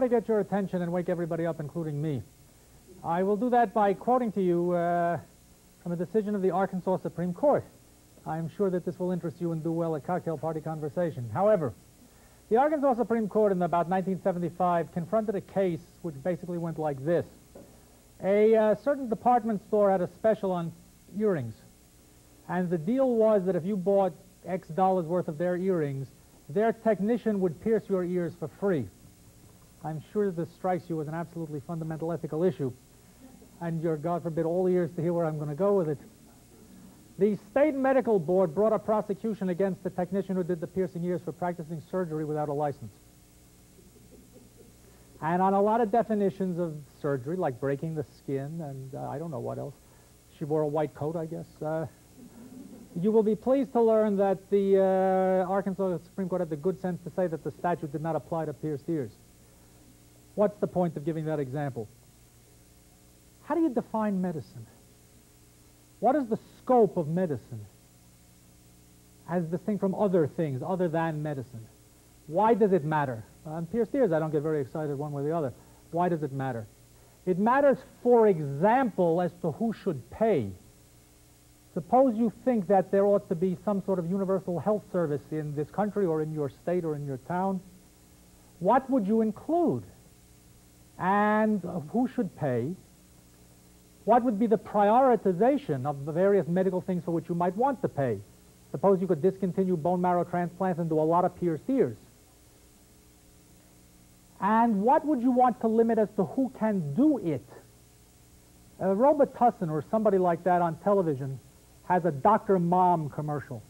to get your attention and wake everybody up, including me. I will do that by quoting to you from a decision of the Arkansas Supreme Court. I'm sure that this will interest you and do well at cocktail party conversation. However, the Arkansas Supreme Court in about 1975 confronted a case which basically went like this. A certain department store had a special on earrings, and the deal was that if you bought X dollars worth of their earrings, their technician would pierce your ears for free. I'm sure this strikes you as an absolutely fundamental ethical issue, and you're, God forbid, all ears to hear where I'm going to go with it. The state medical board brought a prosecution against the technician who did the piercing ears for practicing surgery without a license. And on a lot of definitions of surgery, like breaking the skin and I don't know what else, she wore a white coat, I guess, you will be pleased to learn that the Arkansas Supreme Court had the good sense to say that the statute did not apply to pierced ears. What's the point of giving that example? How do you define medicine? What is the scope of medicine as distinct from other things other than medicine? Why does it matter? On pierced ears, I don't get very excited one way or the other. Why does it matter? It matters, for example, as to who should pay. Suppose you think that there ought to be some sort of universal health service in this country or in your state or in your town. What would you include? And who should pay? What would be the prioritization of the various medical things for which you might want to pay? Suppose you could discontinue bone marrow transplants and do a lot of pierced ears. And what would you want to limit as to who can do it? Robitussin or somebody like that on television has a Dr. Mom commercial.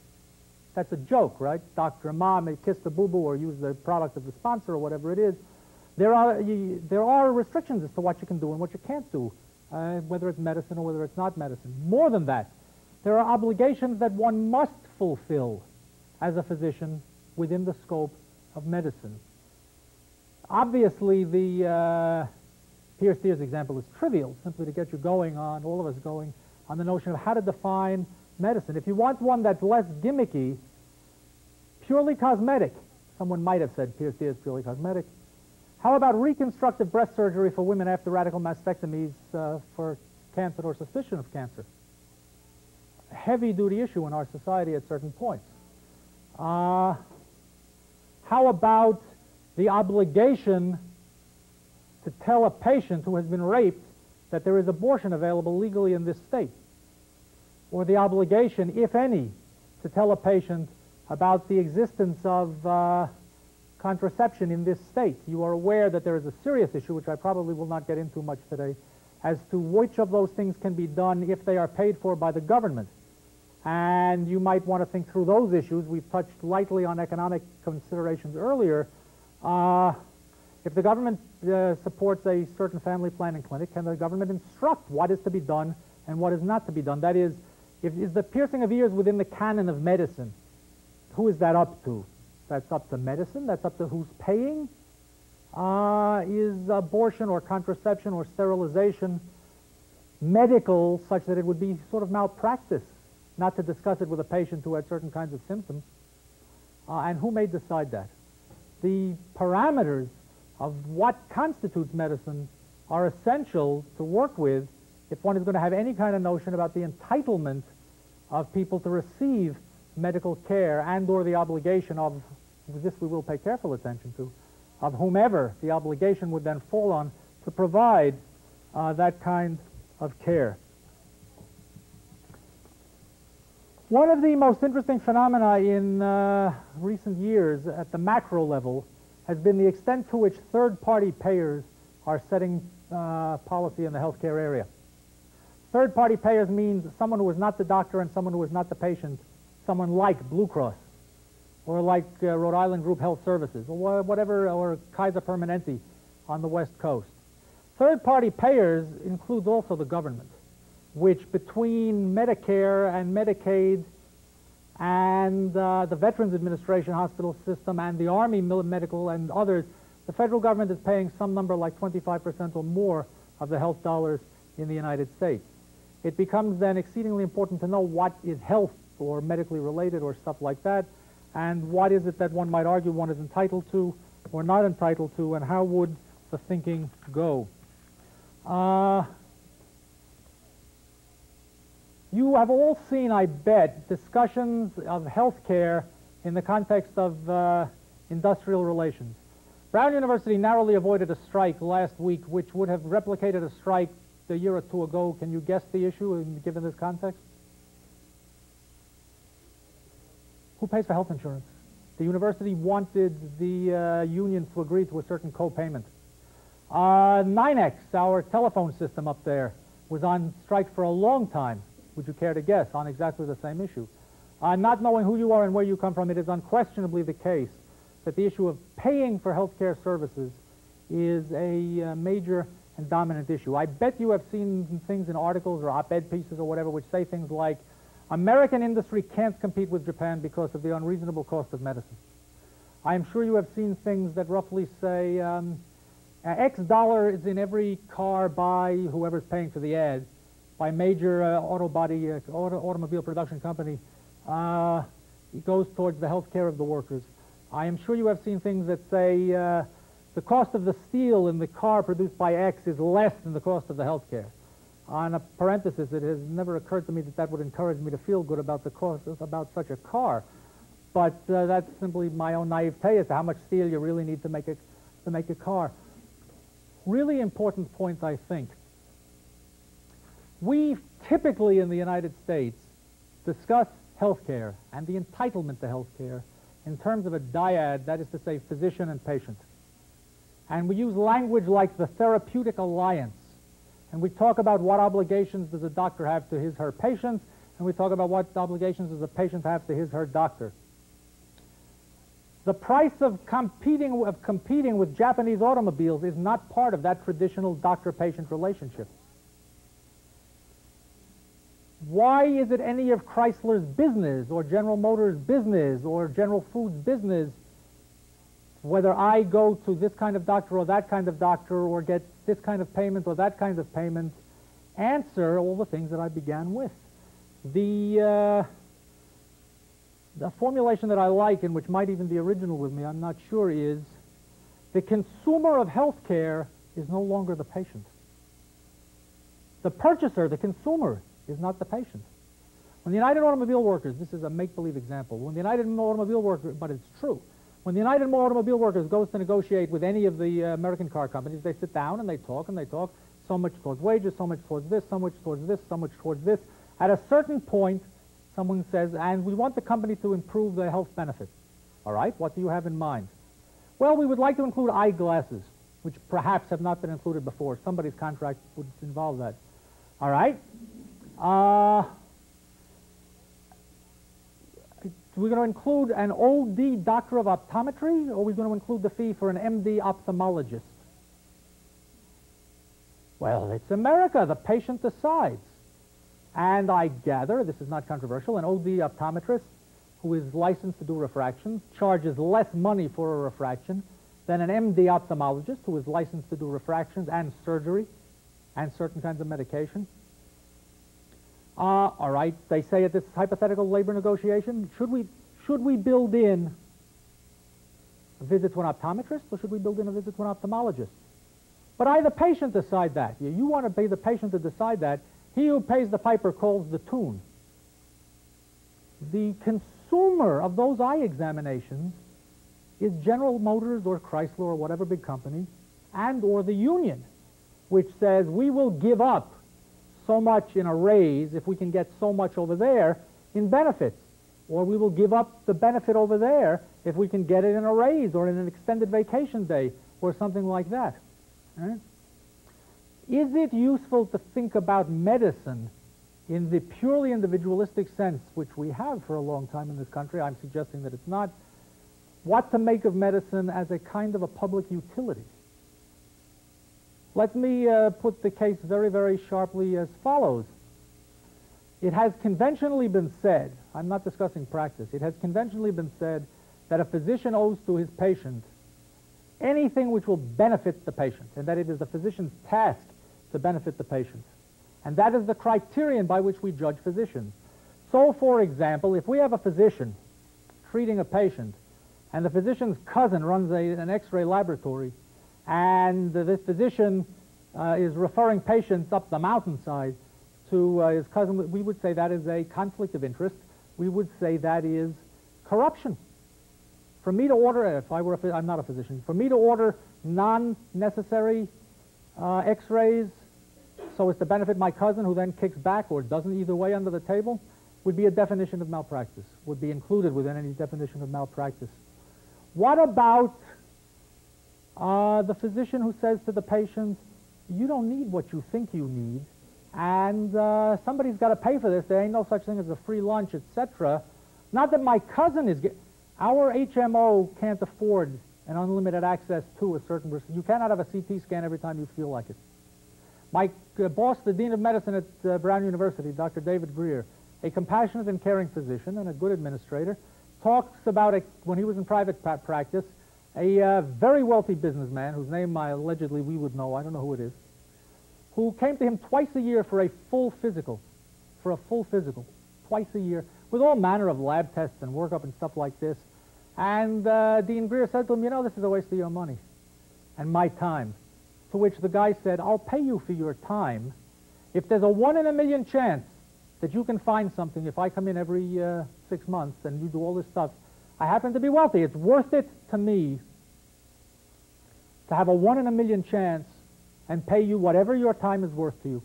That's a joke, right? Dr. Mom, they kiss the boo-boo or use the product of the sponsor or whatever it is. There are restrictions as to what you can do and what you can't do, whether it's medicine or whether it's not medicine. More than that, there are obligations that one must fulfill as a physician within the scope of medicine. Obviously, the pierced ears example is trivial, simply to get you going on, all of us going, on the notion of how to define medicine. If you want one that's less gimmicky, purely cosmetic, someone might have said pierced ears purely cosmetic. How about reconstructive breast surgery for women after radical mastectomies for cancer or suspicion of cancer? A heavy-duty issue in our society at certain points. How about the obligation to tell a patient who has been raped that there is abortion available legally in this state? Or the obligation, if any, to tell a patient about the existence of contraception in this state. You are aware that there is a serious issue, which I probably will not get into much today, as to which of those things can be done if they are paid for by the government. And you might want to think through those issues. We've touched lightly on economic considerations earlier. If the government supports a certain family planning clinic, can the government instruct what is to be done and what is not to be done? That is the piercing of ears within the canon of medicine? Who is that up to? That's up to medicine? That's up to who's paying? Is abortion or contraception or sterilization medical such that it would be sort of malpractice not to discuss it with a patient who had certain kinds of symptoms? And who may decide that? The parameters of what constitutes medicine are essential to work with if one is going to have any kind of notion about the entitlement of people to receive medical care and or the obligation of, this we will pay careful attention to, of whomever the obligation would then fall on to provide that kind of care. One of the most interesting phenomena in recent years at the macro level has been the extent to which third-party payers are setting policy in the healthcare area. Third-party payers means someone who is not the doctor and someone who is not the patient, someone like Blue Cross or like Rhode Island Group Health Services or whatever, or Kaiser Permanente on the West Coast. Third-party payers includes also the government, which between Medicare and Medicaid and the Veterans Administration hospital system and the Army Medical and others, the federal government is paying some number like 25% or more of the health dollars in the United States. It becomes then exceedingly important to know what is health or medically related or stuff like that, and what is it that one might argue one is entitled to or not entitled to, and how would the thinking go. You have all seen, I bet, discussions of health care in the context of industrial relations. Brown University narrowly avoided a strike last week, which would have replicated a strike a year or two ago. Can you guess the issue given this context? Who pays for health insurance? The university wanted the unions to agree to a certain co-payment. 9X, our telephone system up there, was on strike for a long time. Would you care to guess on exactly the same issue? Not knowing who you are and where you come from, it is unquestionably the case that the issue of paying for health care services is a major and dominant issue. I bet you have seen things in articles or op-ed pieces or whatever which say things like, American industry can't compete with Japan because of the unreasonable cost of medicine. I am sure you have seen things that roughly say, X dollar is in every car by whoever's paying for the ad, by major automobile production company. It goes towards the health care of the workers. I am sure you have seen things that say the cost of the steel in the car produced by X is less than the cost of the health care. On a parenthesis, it has never occurred to me that that would encourage me to feel good about the cost about such a car. But that's simply my own naivete as to how much steel you really need to make a car. Really important point, I think. We typically in the United States discuss health care and the entitlement to health care in terms of a dyad, that is to say, physician and patient. And we use language like the therapeutic alliance. And we talk about what obligations does a doctor have to his, her patients, and we talk about what obligations does a patient have to his, her doctor. The price of competing with Japanese automobiles is not part of that traditional doctor-patient relationship. Why is it any of Chrysler's business or General Motors' business or General Foods' business whether I go to this kind of doctor or that kind of doctor or get this kind of payment or that kind of payment? Answer all the things that I began with. The formulation that I like, and which might even be original with me, I'm not sure, is the consumer of health care is no longer the patient. The purchaser, the consumer, is not the patient. When the United Automobile Workers, this is a make-believe example, when the United Automobile Workers, but it's true, when the United Automobile Workers goes to negotiate with any of the American car companies, they sit down and they talk, so much towards wages, so much towards this, so much towards this, so much towards this. At a certain point, someone says, and we want the company to improve the health benefits. All right, what do you have in mind? Well, we would like to include eyeglasses, which perhaps have not been included before. Somebody's contract would involve that. All right. We're going to include an OD doctor of optometry, or are we going to include the fee for an MD ophthalmologist? Well, it's America. The patient decides. And I gather, this is not controversial, an OD optometrist who is licensed to do refractions charges less money for a refraction than an MD ophthalmologist who is licensed to do refractions and surgery and certain kinds of medication. All right, they say at this hypothetical labor negotiation, should we build in a visit to an optometrist, or should we build in a visit to an ophthalmologist? But I, the patient, decide that. You want to be the patient to decide that. He who pays the piper calls the tune. The consumer of those eye examinations is General Motors or Chrysler or whatever big company, and or the union, which says we will give up so much in a raise if we can get so much over there in benefits, or we will give up the benefit over there if we can get it in a raise or in an extended vacation day or something like that. Right? Is it useful to think about medicine in the purely individualistic sense, which we have for a long time in this country? I'm suggesting that it's not. What to make of medicine as a kind of a public utility? Let me put the case very, very sharply as follows. It has conventionally been said, I'm not discussing practice, it has conventionally been said that a physician owes to his patient anything which will benefit the patient, and that it is the physician's task to benefit the patient. And that is the criterion by which we judge physicians. So, for example, if we have a physician treating a patient, and the physician's cousin runs an X-ray laboratory, and this physician is referring patients up the mountainside to his cousin, we would say that is a conflict of interest. We would say that is corruption. For me to order, if I were I'm not a physician, for me to order non-necessary x-rays so as to benefit my cousin who then kicks back or doesn't either way under the table would be a definition of malpractice, would be included within any definition of malpractice. What about the physician who says to the patient, you don't need what you think you need, and somebody's got to pay for this, there ain't no such thing as a free lunch, etc. Not that my cousin is our HMO can't afford an unlimited access to a certain person. You cannot have a CT scan every time you feel like it. My boss, the Dean of Medicine at Brown University, Dr. David Greer, a compassionate and caring physician and a good administrator, talks about, when he was in private practice, a very wealthy businessman, whose name allegedly we would know, I don't know who it is, who came to him twice a year for a full physical, twice a year, with all manner of lab tests and workup and stuff like this. And Dean Greer said to him, you know, this is a waste of your money and my time. To which the guy said, I'll pay you for your time if there's a 1 in a million chance that you can find something if I come in every 6 months and you do all this stuff. I happen to be wealthy. It's worth it to me to have a 1 in a million chance and pay you whatever your time is worth to you.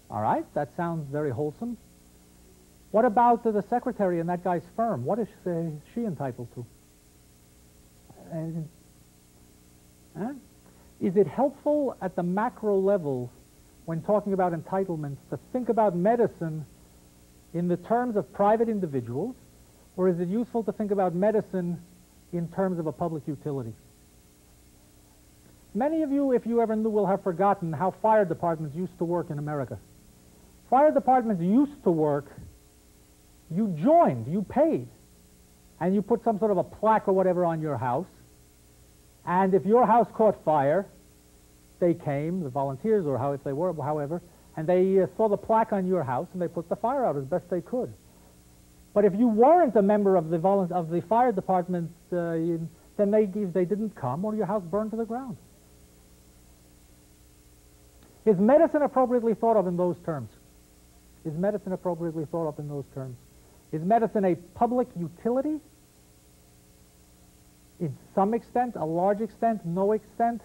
All right, that sounds very wholesome. What about the secretary in that guy's firm? What is she entitled to? Is it helpful at the macro level when talking about entitlements to think about medicine in the terms of private individuals, or is it useful to think about medicine in terms of a public utility? Many of you, if you ever knew, will have forgotten how fire departments used to work in America. Fire departments used to work, you joined, you paid, and you put some sort of a plaque or whatever on your house, and if your house caught fire, they came, the volunteers or how if they were, however, and they saw the plaque on your house and they put the fire out as best they could. But if you weren't a member of the fire department, then they didn't come, or your house burned to the ground. Is medicine appropriately thought of in those terms? Is medicine appropriately thought of in those terms? Is medicine a public utility? In some extent, a large extent, no extent?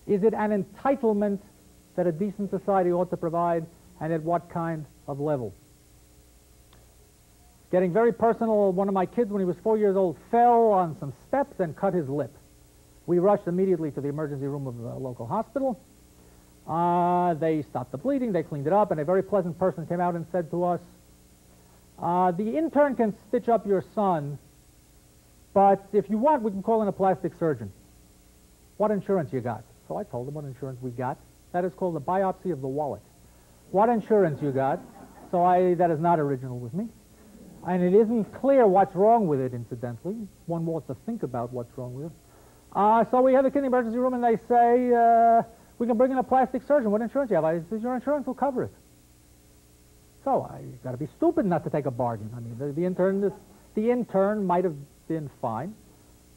Is it an entitlement that a decent society ought to provide, and at what kind of level? Getting very personal, one of my kids, when he was 4 years old, fell on some steps and cut his lip. We rushed immediately to the emergency room of the local hospital. They stopped the bleeding, they cleaned it up, and a very pleasant person came out and said to us, the intern can stitch up your son, but if you want, we can call in a plastic surgeon. What insurance you got? So I told him what insurance we got. That is called the biopsy of the wallet. What insurance you got? So that is not original with me. And it isn't clear what's wrong with it, incidentally. One wants to think about what's wrong with it. So we have the kid in the emergency room, and they say, we can bring in a plastic surgeon. What insurance you have? I said, your insurance will cover it. So you've got to be stupid not to take a bargain. I mean, the intern might have been fine,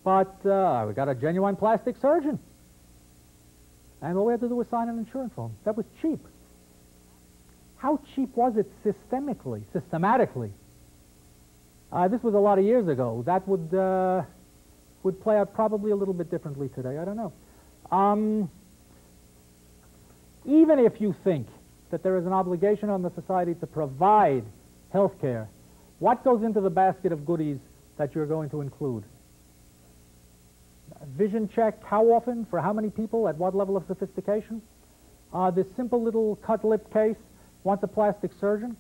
but we got a genuine plastic surgeon. And all we had to do was sign an insurance form. That was cheap. How cheap was it systematically? This was a lot of years ago. That would play out probably a little bit differently today. I don't know. Even if you think that there is an obligation on the society to provide health care, what goes into the basket of goodies that you're going to include? Vision check, how often, for how many people, at what level of sophistication? This simple little cut lip case wants a plastic surgeon.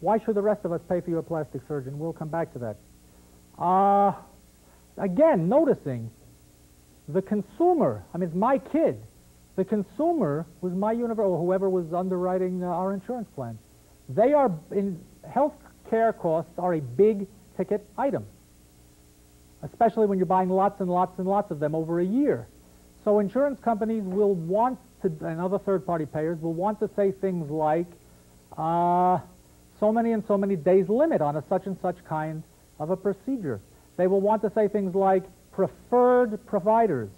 Why should the rest of us pay for your plastic surgeon? We'll come back to that. Again, noticing the consumer, I mean, it's my kid. The consumer was my university, or whoever was underwriting our insurance plan. Health care costs are a big ticket item, especially when you're buying lots and lots and lots of them over a year. So insurance companies will want to, and other third-party payers will want to say things like, so many and so many days limit on a such and such kind of a procedure. They will want to say things like, preferred providers.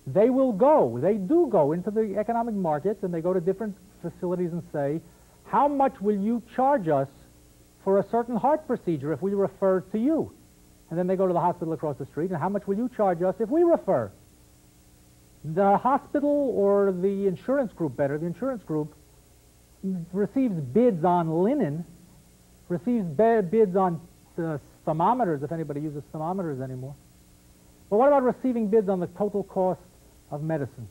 They do go into the economic markets, and they go to different facilities and say, how much will you charge us for a certain heart procedure if we refer to you? And then they go to the hospital across the street, and how much will you charge us if we refer? The hospital, or the insurance group better, the insurance group receives bids on linen, receives bids on thermometers, if anybody uses thermometers anymore. But what about receiving bids on the total cost of medicine?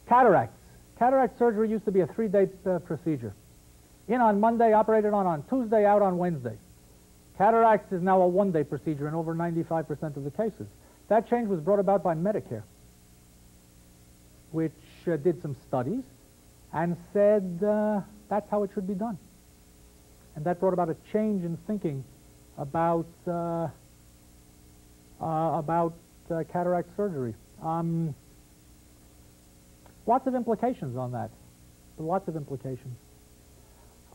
Cataracts. Cataract surgery used to be a 3-day procedure. In on Monday, operated on Tuesday, out on Wednesday. Cataracts is now a 1-day procedure in over 95% of the cases. That change was brought about by Medicare, which did some studies and said that's how it should be done. And that brought about a change in thinking about cataract surgery. Lots of implications on that. Lots of implications.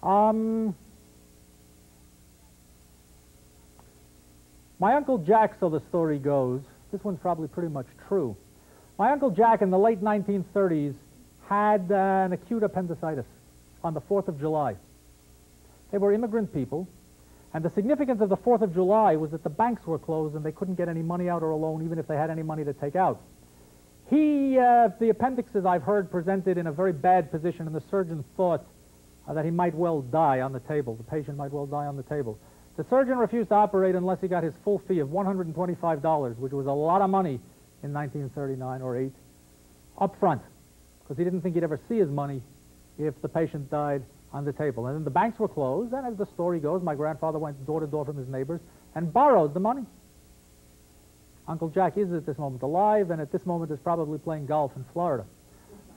My Uncle Jack, so the story goes, this one's probably pretty much true. My Uncle Jack in the late 1930s had an acute appendicitis on the 4th of July. They were immigrant people, and the significance of the 4th of July was that the banks were closed and they couldn't get any money out or a loan, even if they had any money to take out. The appendixes I've heard presented in a very bad position, and the surgeon thought that he might well die on the table. The patient might well die on the table. The surgeon refused to operate unless he got his full fee of $125, which was a lot of money in 1939 or 8, up front, because he didn't think he'd ever see his money if the patient died on the table. And then the banks were closed, and as the story goes, my grandfather went door to door from his neighbors and borrowed the money. Uncle Jack is at this moment alive, and at this moment is probably playing golf in Florida.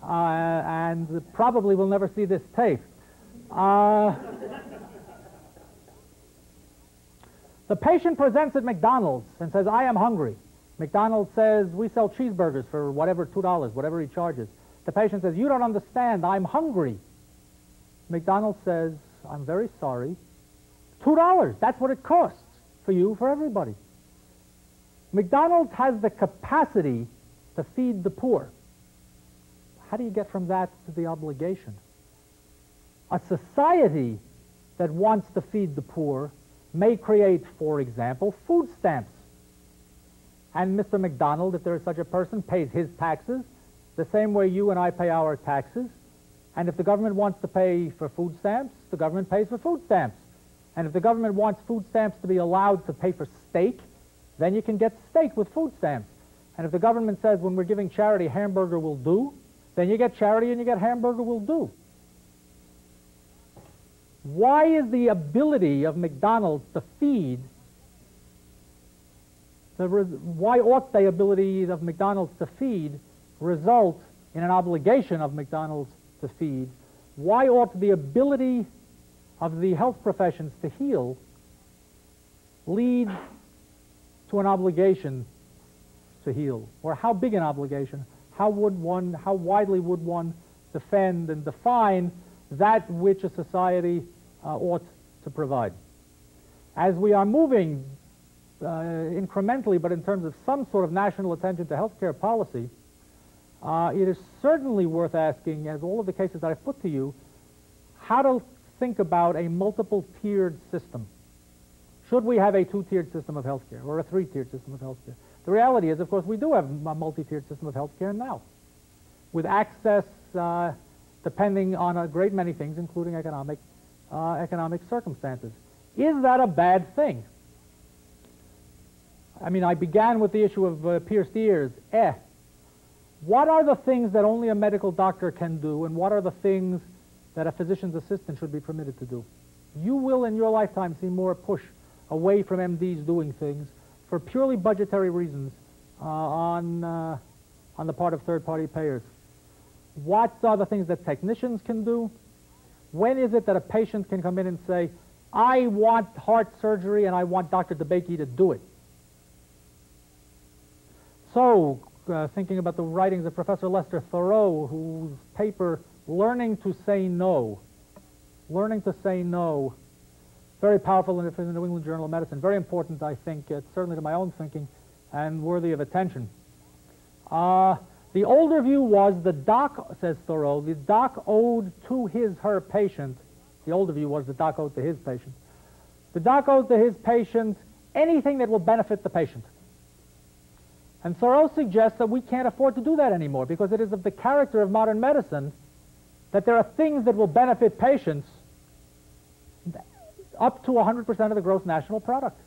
And probably will never see this tape. The patient presents at McDonald's and says, I am hungry. McDonald's says, we sell cheeseburgers for whatever, $2, whatever he charges. The patient says, you don't understand, I'm hungry. McDonald's says, I'm very sorry. $2, that's what it costs for you, for everybody. McDonald's has the capacity to feed the poor. How do you get from that to the obligation? A society that wants to feed the poor may create, for example, food stamps. And Mr. McDonald, if there is such a person, pays his taxes the same way you and I pay our taxes. And if the government wants to pay for food stamps, the government pays for food stamps. And if the government wants food stamps to be allowed to pay for steak, then you can get steak with food stamps. And if the government says when we're giving charity, hamburger will do, then you get charity and you get hamburger will do. Why is the ability of McDonald's to feed, why ought the ability of McDonald's to feed result in an obligation of McDonald's to feed? Why ought the ability of the health professions to heal lead to an obligation to heal? Or how big an obligation? How widely would one defend and define that which a society ought to provide? As we are moving incrementally, but in terms of some sort of national attention to healthcare policy, it is certainly worth asking, as all of the cases that I've put to you, how to think about a multiple-tiered system. Should we have a 2-tiered system of healthcare or a 3-tiered system of healthcare? The reality is, of course, we do have a multi-tiered system of healthcare now, with access depending on a great many things, including economic circumstances. Is that a bad thing? I mean, I began with the issue of pierced ears. What are the things that only a medical doctor can do, and what are the things that a physician's assistant should be permitted to do? You will, in your lifetime, see more push away from MDs doing things for purely budgetary reasons on the part of third-party payers. What are the things that technicians can do? When is it that a patient can come in and say, I want heart surgery and I want Dr. DeBakey to do it? So, thinking about the writings of Professor Lester Thoreau, whose paper, Learning to Say No, very powerful in the New England Journal of Medicine. Very important, I think, certainly to my own thinking, and worthy of attention. The older view was the doc, says Thoreau, the doc owed to her patient. The older view was the doc owed to his patient. The doc owed to his patient anything that will benefit the patient. And Thoreau suggests that we can't afford to do that anymore because it is of the character of modern medicine that there are things that will benefit patients up to 100% of the gross national product.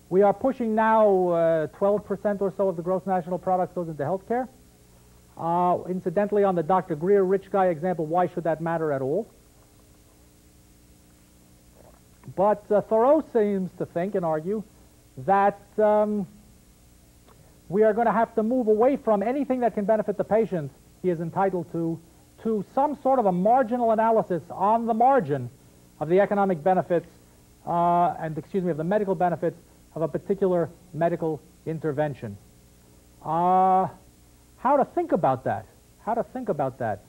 We are pushing now 12% or so of the gross national product goes into health care. Incidentally, on the Dr. Greer rich guy example, why should that matter at all? But Thoreau seems to think and argue that we are going to have to move away from anything that can benefit the patient he is entitled to some sort of a marginal analysis on the margin of the economic benefits of the medical benefits of a particular medical intervention. How to think about that? How to think about that?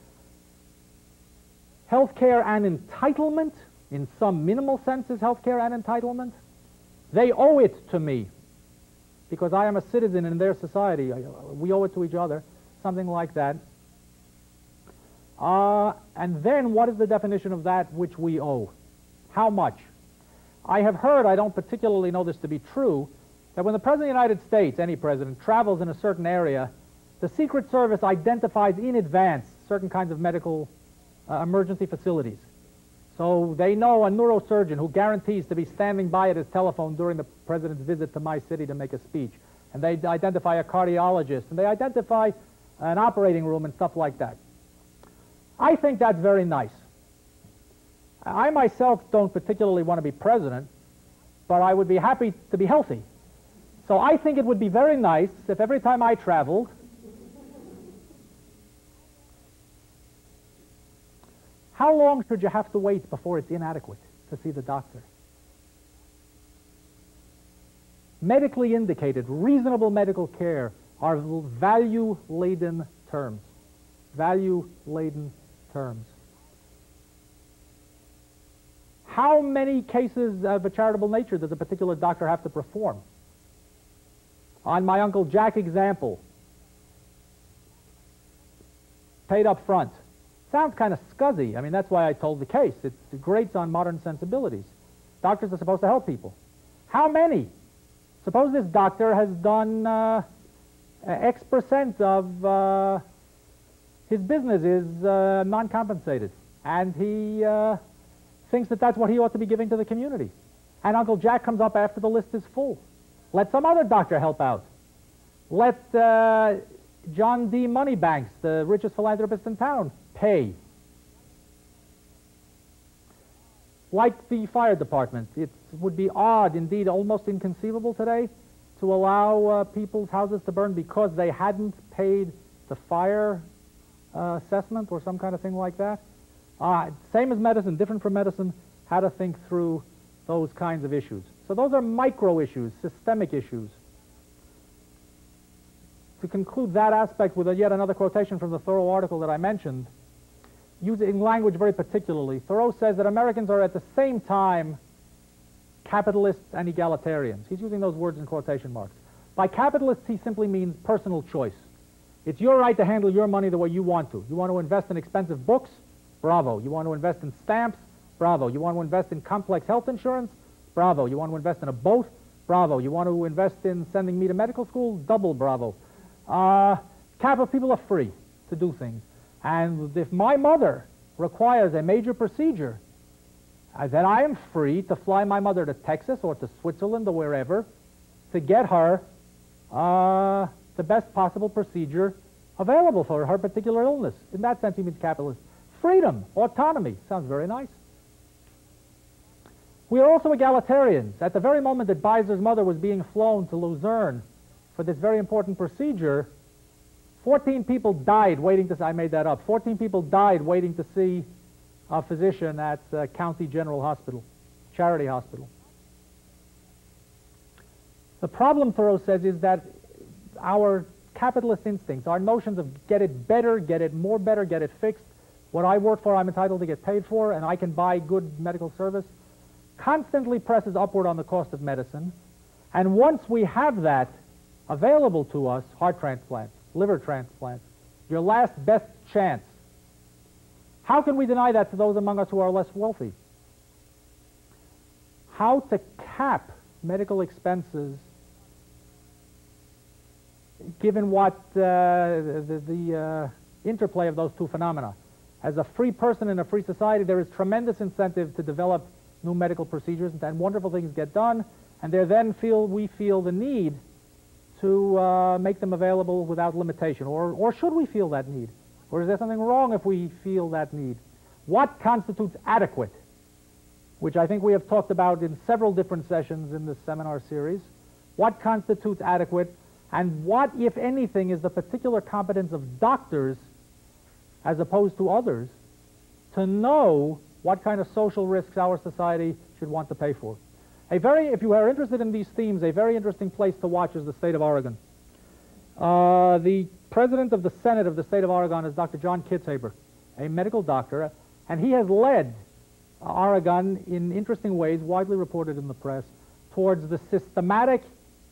Healthcare and entitlement, in some minimal sense, is healthcare and entitlement. They owe it to me because I am a citizen in their society. We owe it to each other, something like that. And then what is the definition of that which we owe? How much? I have heard, I don't particularly know this to be true, that when the President of the United States, any president, travels in a certain area, the Secret Service identifies in advance certain kinds of medical emergency facilities. So they know a neurosurgeon who guarantees to be standing by at his telephone during the President's visit to my city to make a speech. And they identify a cardiologist, and they identify an operating room and stuff like that. I think that's very nice. I myself don't particularly want to be president, but I would be happy to be healthy. So I think it would be very nice if every time I traveled, how long should you have to wait before it's inadequate to see the doctor? Medically indicated, reasonable medical care are value-laden terms. Value-laden terms. How many cases of a charitable nature does a particular doctor have to perform? On my Uncle Jack example, paid up front. Sounds kind of scuzzy. I mean, that's why I told the case. It grates on modern sensibilities. Doctors are supposed to help people. How many? Suppose this doctor has done X percent of his business is non-compensated, and he thinks that that's what he ought to be giving to the community. And Uncle Jack comes up after the list is full. Let some other doctor help out. Let John D. Moneybanks, the richest philanthropist in town, pay. Like the fire department, it would be odd, indeed almost inconceivable today, to allow people's houses to burn because they hadn't paid the fire assessment or some kind of thing like that. Same as medicine, different from medicine, how to think through those kinds of issues. So those are micro issues, systemic issues. To conclude that aspect with yet another quotation from the Thoreau article that I mentioned, using language very particularly, Thoreau says that Americans are at the same time capitalists and egalitarians. He's using those words in quotation marks. By capitalists, he simply means personal choice. It's your right to handle your money the way you want to. You want to invest in expensive books? Bravo. You want to invest in stamps? Bravo. You want to invest in complex health insurance? Bravo. You want to invest in a boat? Bravo. You want to invest in sending me to medical school? Double bravo. Capital people are free to do things. And if my mother requires a major procedure, then I am free to fly my mother to Texas or to Switzerland or wherever to get her the best possible procedure available for her particular illness. In that sense, he means capitalist. Freedom, autonomy, sounds very nice. We are also egalitarians. At the very moment that Beiser's mother was being flown to Luzerne for this very important procedure, 14 people died waiting to see, I made that up, 14 people died waiting to see a physician at County General Hospital, Charity Hospital. The problem, Thoreau says, is that our capitalist instincts, our notions of get it better, get it more better, get it fixed, what I work for I'm entitled to get paid for, and I can buy good medical service, constantly presses upward on the cost of medicine. And once we have that available to us, heart transplants, liver transplants, your last best chance, how can we deny that to those among us who are less wealthy? How to cap medical expenses given what the interplay of those two phenomena. As a free person in a free society, there is tremendous incentive to develop new medical procedures, and wonderful things get done, and we feel the need to make them available without limitation. Or should we feel that need? Or is there something wrong if we feel that need? What constitutes adequate? Which I think we have talked about in several different sessions in this seminar series. What constitutes adequate? And what, if anything, is the particular competence of doctors, as opposed to others, to know what kind of social risks our society should want to pay for? If you are interested in these themes, a very interesting place to watch is the state of Oregon. The president of the Senate of the state of Oregon is Dr. John Kitzhaber, a medical doctor, and he has led Oregon in interesting ways, widely reported in the press, towards the systematic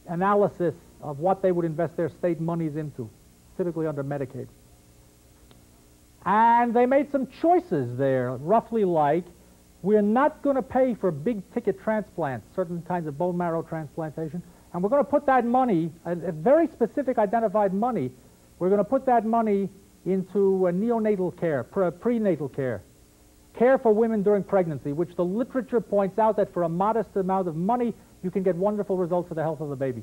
analysis of what they would invest their state monies into, typically under Medicaid. And they made some choices there, roughly like, we're not going to pay for big-ticket transplants, certain kinds of bone marrow transplantation, and we're going to put that money, a very specific identified money, we're going to put that money into neonatal care, prenatal care, care for women during pregnancy, which the literature points out that for a modest amount of money, you can get wonderful results for the health of the baby.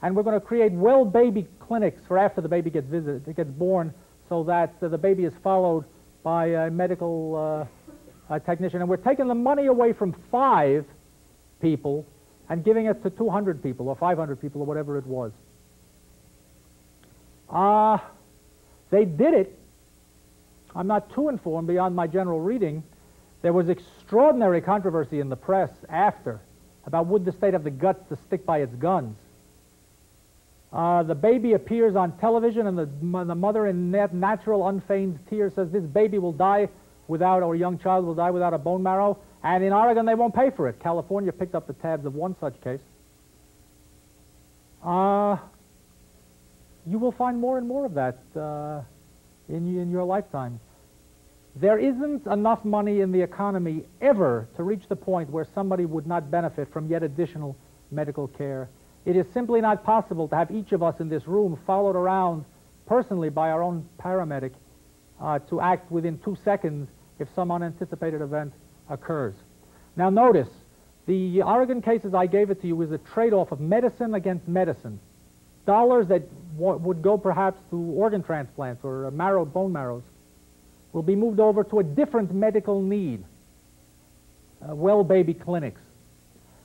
And we're going to create well baby clinics for after the baby gets born, so that the baby is followed by a medical technician. And we're taking the money away from 5 people and giving it to 200 people or 500 people or whatever it was. They did it. I'm not too informed beyond my general reading. There was extraordinary controversy in the press after about would the state have the guts to stick by its guns. The baby appears on television, and the mother in natural, unfeigned tears says this baby will die without, or a young child will die without a bone marrow, and in Oregon they won't pay for it. California picked up the tabs of one such case. You will find more and more of that in your lifetime. There isn't enough money in the economy ever to reach the point where somebody would not benefit from yet additional medical care. It is simply not possible to have each of us in this room followed around personally by our own paramedic to act within 2 seconds if some unanticipated event occurs. Now notice, the Oregon cases I gave it to you is a trade-off of medicine against medicine. Dollars that would go perhaps to organ transplants or bone marrows will be moved over to a different medical need, well baby clinics.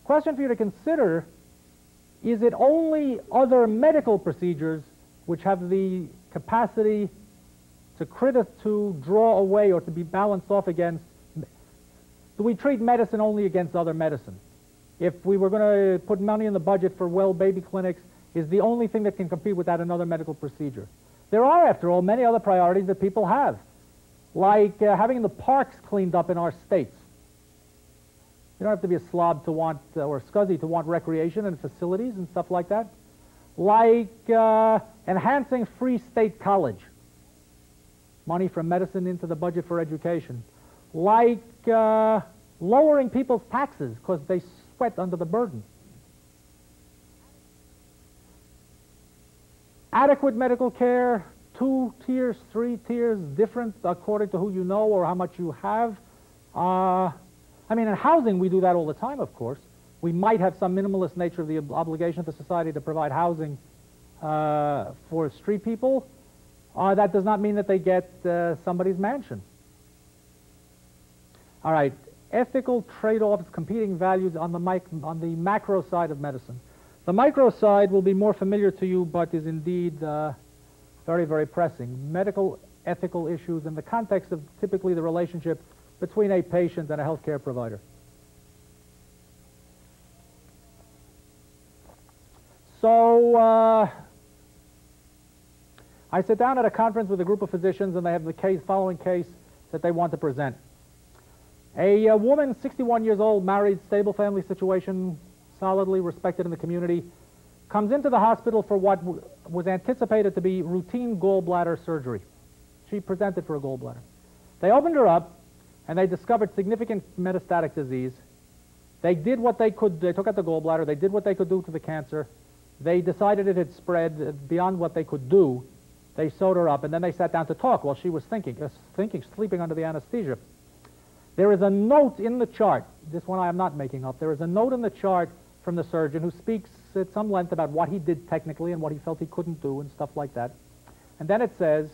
Question for you to consider: is it only other medical procedures which have the capacity to draw away or to be balanced off against? Do we treat medicine only against other medicine? If we were going to put money in the budget for well baby clinics, is the only thing that can compete with that another medical procedure? There are, after all, many other priorities that people have, like having the parks cleaned up in our states. You don't have to be a slob to want, or a scuzzy to want recreation and facilities and stuff like that. Like enhancing free state college, money from medicine into the budget for education. Like lowering people's taxes because they sweat under the burden. Adequate medical care, 2 tiers, 3 tiers, different according to who you know or how much you have. I mean, in housing, we do that all the time, of course. We might have some minimalist nature of the obligation of the society to provide housing for street people. That does not mean that they get somebody's mansion. All right, ethical trade-offs, competing values on the macro side of medicine. The micro side will be more familiar to you, but is indeed very, very pressing. Medical ethical issues in the context of typically the relationship between a patient and a healthcare provider. So I sit down at a conference with a group of physicians, and they have the following case that they want to present. A woman, 61 years old, married, stable family situation, solidly respected in the community, comes into the hospital for what was anticipated to be routine gallbladder surgery. She presented for a gallbladder. They opened her up, and they discovered significant metastatic disease. They did what they could. They took out the gallbladder. They did what they could do to the cancer. They decided it had spread beyond what they could do. They sewed her up, and then they sat down to talk while she was thinking, sleeping under the anesthesia. There is a note in the chart. This one I am not making up. There is a note in the chart from the surgeon who speaks at some length about what he did technically and what he felt he couldn't do and stuff like that. And then it says,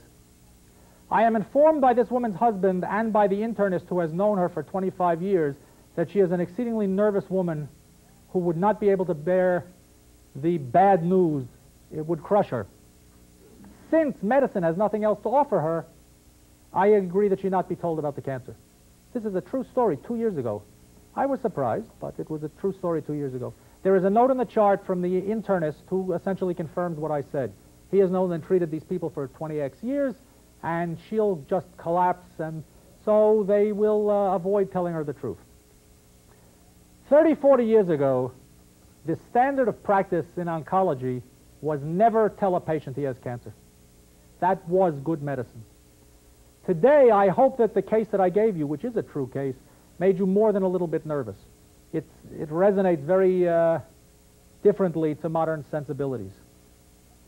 I am informed by this woman's husband and by the internist who has known her for 25 years that she is an exceedingly nervous woman who would not be able to bear the bad news. It would crush her. Since medicine has nothing else to offer her, I agree that she not be told about the cancer. This is a true story 2 years ago. I was surprised, but it was a true story 2 years ago. There is a note in the chart from the internist who essentially confirms what I said. He has known and treated these people for 20x years, and she'll just collapse, and so they will avoid telling her the truth. 30, 40 years ago, the standard of practice in oncology was never tell a patient he has cancer. That was good medicine. Today, I hope that the case that I gave you, which is a true case, made you more than a little bit nervous. It resonates very differently to modern sensibilities.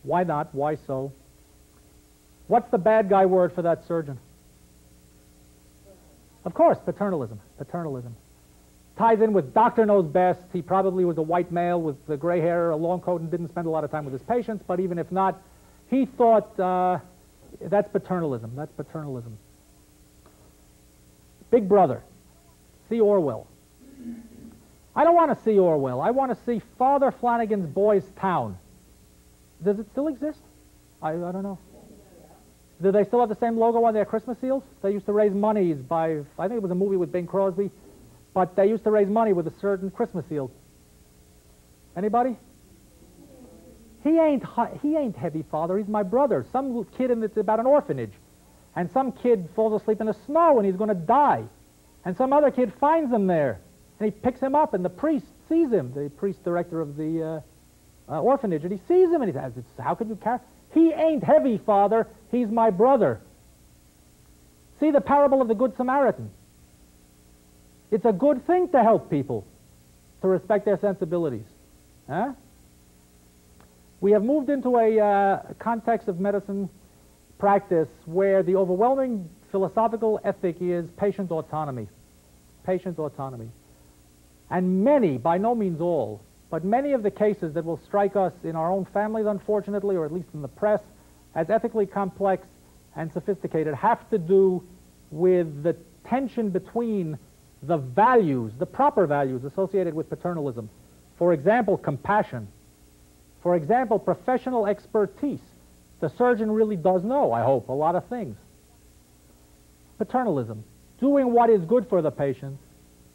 Why not? Why so? What's the bad guy word for that surgeon? Of course, paternalism. Paternalism. Ties in with doctor knows best. He probably was a white male with the gray hair, a long coat, and didn't spend a lot of time with his patients, but even if not, he thought that's paternalism. That's paternalism. Big Brother. See Orwell. I don't want to see Orwell. I want to see Father Flanagan's Boys Town. Does it still exist? I don't know. Do they still have the same logo on their Christmas seals? They used to raise monies by, I think it was a movie with Bing Crosby, but they used to raise money with a certain Christmas seal. Anybody? He ain't heavy, Father. He's my brother. Some kid it's about an orphanage. And some kid falls asleep in the snow and he's going to die. And some other kid finds him there. And he picks him up and the priest sees him, the priest director of the orphanage. And he sees him and he says, how could you carry? He ain't heavy, Father. He's my brother. See the parable of the Good Samaritan. It's a good thing to help people, to respect their sensibilities. Huh? We have moved into a context of medicine practice where the overwhelming philosophical ethic is patient autonomy. Patient autonomy. And many, by no means all, but many of the cases that will strike us in our own families, unfortunately, or at least in the press, as ethically complex and sophisticated, have to do with the tension between the values, the proper values associated with paternalism. For example, compassion. For example, professional expertise. The surgeon really does know, I hope, a lot of things. Paternalism. Doing what is good for the patient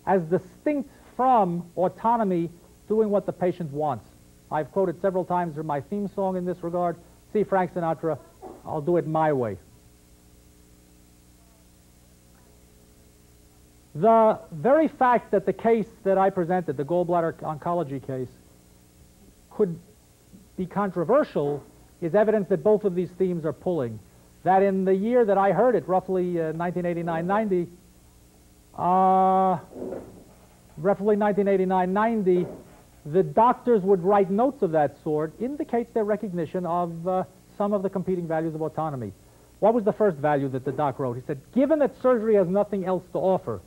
as distinct from autonomy, doing what the patient wants. I've quoted several times my theme song in this regard. See Frank Sinatra, I'll do it my way. The very fact that the case that I presented, the gallbladder oncology case, could be controversial is evidence that both of these themes are pulling. That in the year that I heard it, roughly 1989-90, roughly 1989-90, the doctors would write notes of that sort, indicates their recognition of some of the competing values of autonomy. What was the first value that the doc wrote? He said, given that surgery has nothing else to offer,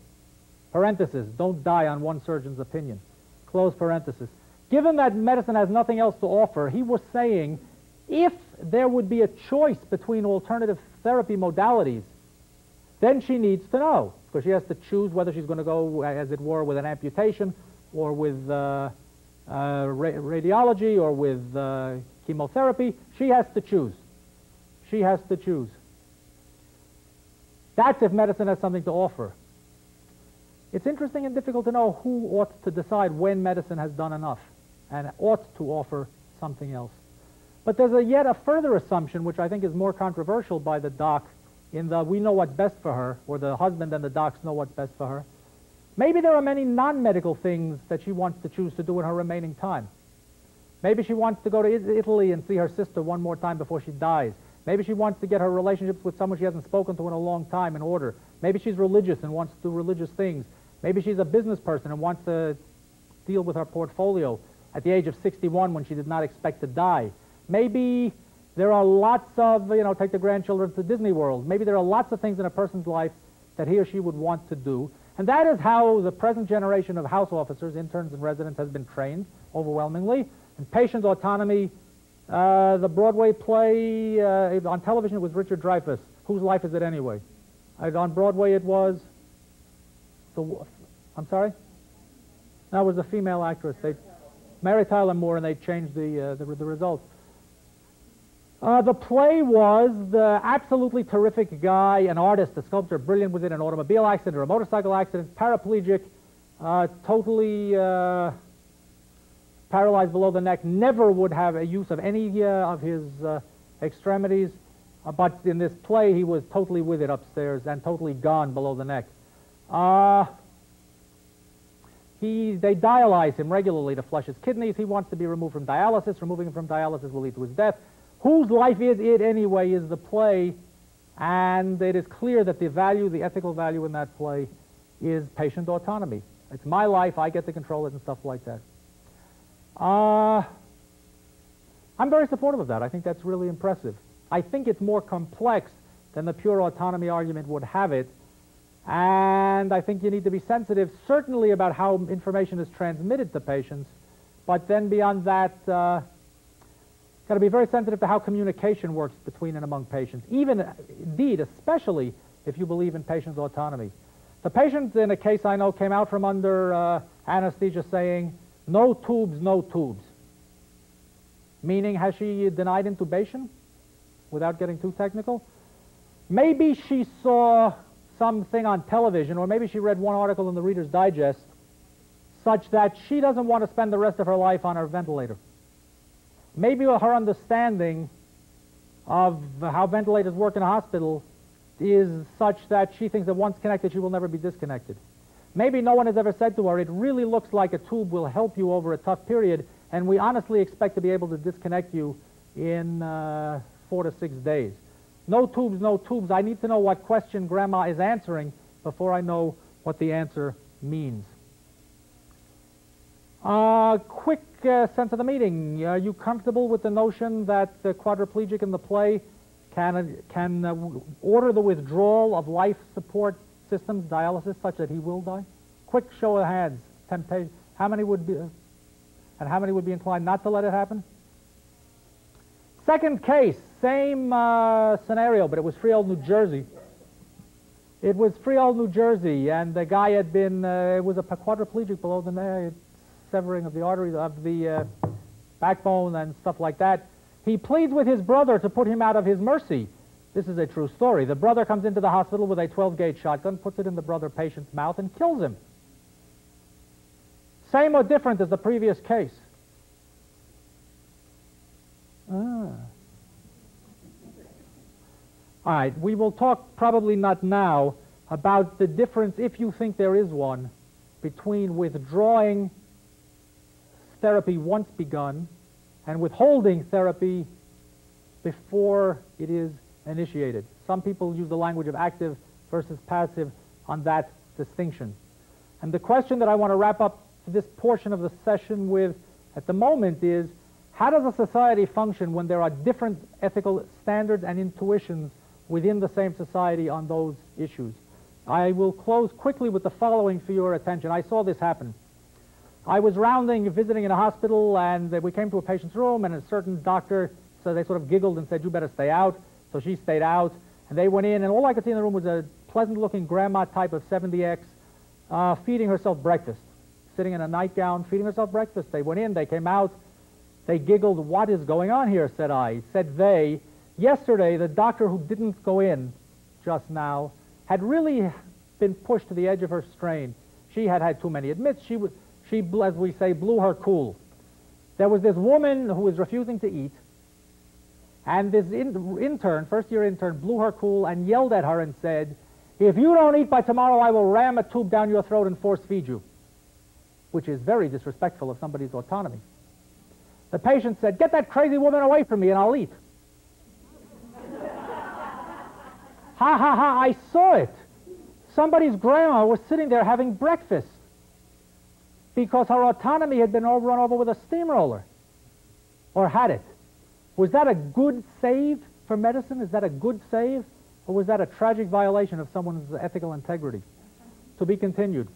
parenthesis, don't die on one surgeon's opinion, close parenthesis. Given that medicine has nothing else to offer, he was saying, if there would be a choice between alternative therapy modalities, then she needs to know, because she has to choose whether she's going to go, as it were, with an amputation or with radiology or with chemotherapy. She has to choose. She has to choose. That's if medicine has something to offer. It's interesting and difficult to know who ought to decide when medicine has done enough and ought to offer something else. But there's yet a further assumption, which I think is more controversial by the doc, in the we know what's best for her, or the husband and the docs know what's best for her. Maybe there are many non-medical things that she wants to choose to do in her remaining time. Maybe she wants to go to Italy and see her sister one more time before she dies. Maybe she wants to get her relationships with someone she hasn't spoken to in a long time in order. Maybe she's religious and wants to do religious things. Maybe she's a business person and wants to deal with her portfolio at the age of 61 when she did not expect to die. Maybe there are lots of, take the grandchildren to Disney World. Maybe there are lots of things in a person's life that he or she would want to do. And that is how the present generation of house officers, interns, and residents has been trained overwhelmingly. And patient autonomy, the Broadway play, on television it was Richard Dreyfuss. Whose life is it anyway? On Broadway it was, I'm sorry? No, it was a female actress. Mary Tyler Moore, and they changed the results. The play was the absolutely terrific guy, an artist, a sculptor, brilliant with it, an automobile accident or a motorcycle accident, paraplegic, totally paralyzed below the neck, never would have a use of any of his extremities, but in this play he was totally with it upstairs and totally gone below the neck. They dialyze him regularly to flush his kidneys. He wants to be removed from dialysis. Removing him from dialysis will lead to his death. Whose life is it anyway is the play, and it is clear that the ethical value in that play is patient autonomy. It's my life, I get to control it and stuff like that. I'm very supportive of that. I think that's really impressive. I think it's more complex than the pure autonomy argument would have it, and I think you need to be sensitive, certainly about how information is transmitted to patients, but then beyond that, got to be very sensitive to how communication works between and among patients, even, indeed, especially if you believe in patient's autonomy. The patient in a case I know came out from under anesthesia saying, "No tubes, no tubes." Meaning, has she denied intubation? Without getting too technical? Maybe she saw something on television, or maybe she read one article in the Reader's Digest, such that she doesn't want to spend the rest of her life on her ventilator. Maybe her understanding of how ventilators work in a hospital is such that she thinks that once connected, she will never be disconnected. Maybe no one has ever said to her, it really looks like a tube will help you over a tough period, and we honestly expect to be able to disconnect you in 4 to 6 days. No tubes, no tubes. I need to know what question Grandma is answering before I know what the answer means. Quick sense of the meeting. Are you comfortable with the notion that the quadriplegic in the play can order the withdrawal of life support systems, dialysis, such that he will die? Quick show of hands. Temptation. How many would be, and how many would be inclined not to let it happen? Second case, same scenario, but it was Freehold, New Jersey. It was Freehold, New Jersey, and the guy had been, it was a quadriplegic below the neck, severing of the arteries of the backbone and stuff like that. He pleads with his brother to put him out of his mercy. This is a true story. The brother comes into the hospital with a 12-gauge shotgun, puts it in the brother patient's mouth, and kills him. Same or different as the previous case? All right, we will talk, probably not now, about the difference, if you think there is one, between withdrawing therapy once begun and withholding therapy before it is initiated. Some people use the language of active versus passive on that distinction. And the question that I want to wrap up this portion of the session with at the moment is, how does a society function when there are different ethical standards and intuitions within the same society on those issues? I will close quickly with the following for your attention. I saw this happen. I was visiting in a hospital, and we came to a patient's room, and a certain doctor, so they sort of giggled and said, "You better stay out." So she stayed out, and they went in, and all I could see in the room was a pleasant-looking grandma type of 70X feeding herself breakfast, sitting in a nightgown, feeding herself breakfast. They went in, they came out, they giggled. "What is going on here?" said I. Said they, "Yesterday, the doctor who didn't go in just now had really been pushed to the edge of her strain. She had had too many admits. She, as we say, blew her cool. There was this woman who was refusing to eat, and this intern, first-year intern, blew her cool and yelled at her and said, If you don't eat by tomorrow, I will ram a tube down your throat and force feed you, which is very disrespectful of somebody's autonomy. The patient said, get that crazy woman away from me and I'll eat. Ha ha ha, I saw it. Somebody's grandma was sitting there having breakfast because her autonomy had been run over with a steamroller, or had it. Was that a good save for medicine? Is that a good save? Or was that a tragic violation of someone's ethical integrity? To be continued.